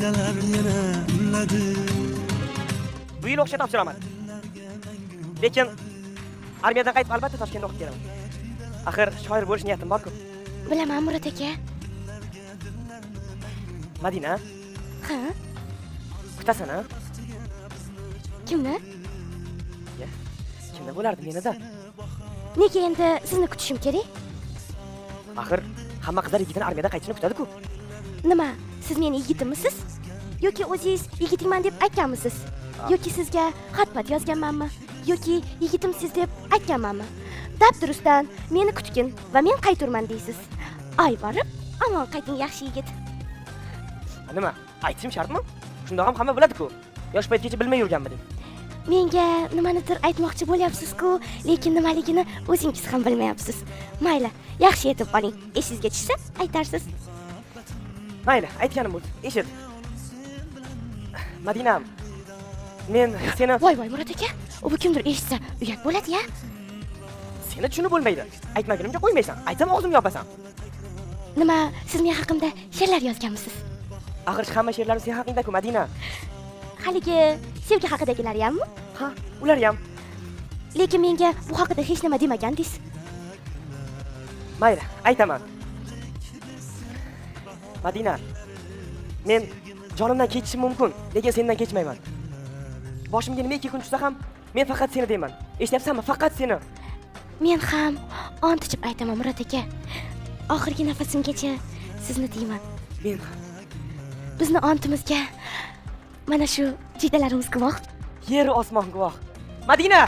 Margalar yana ulladi. Bu yil o'qishga topshiraman. Lekin armiyadan qaytib albatta Toshkentda o'qib kelaman. Axir shoir bo'lish niyatim bor-ku. Bilaman Murat aka. Madina, Ha? kutasan-a? Kimni? Kimda bo'lardi menida? Nega endi sizni kutishim kerak? Axir hamma qizlar yigitini armiyadan qaytishini kutadi-ku. Nima? Siz meni yigitimisiz? Yoki o'zingiz yigitingman deb aytganmisiz? Yoki sizga xat-pat yozganmanmi? Yoki yigitimsiz deb aytganmanmi? Dabdurustdan meni kutgin va men qayturman deysiz. Ay borib, amon qayting yaxshi yigit. Nima? Aytishim shartmi? Shunda ham hamma biladi-ku. Yosh paytgacha bilmay yurganmidim. Menga nimanidir aytmoqchi bo'lyapsiz-ku, lekin nimaligini o'zingiz ham bilmayapsiz. Mayli, yaxshi aytib qoling. Esingizga tushsa aytarsiz. Mayli, aytganim bo'ldi. Eshit. Madinam, men seni Voy Murat aka, u kimdir eshitsa uyat bo'ladi-ya. seni tushunib bo'lmaydi. Aytmagunimcha qo'ymaysan. Aytsam og'zimni yopasan. Nima, siz men haqimda she'rlar yozganmisiz? Axir hamma she'rlarim sen haqingda-ku, Madina. Haligi sevgi haqidagilari hammi? Ha, ular ham. Lekin menga bu haqida hech nima demagandingiz. Mayli, aytaman. Madina, men jonimdan kechishim mumkin, lekin sendan kechmayman. Boshimga nima kun tushsa ham, men faqat seni deyman. Eshityapsanmi? Faqat seni. Men ham ont ichib aytaman Murat aka. Oxirgi nafasimgacha sizni deyman. Men Bizni ontimizga mana shu jidalarimiz guvoh. yer osmon guvoh. Madina!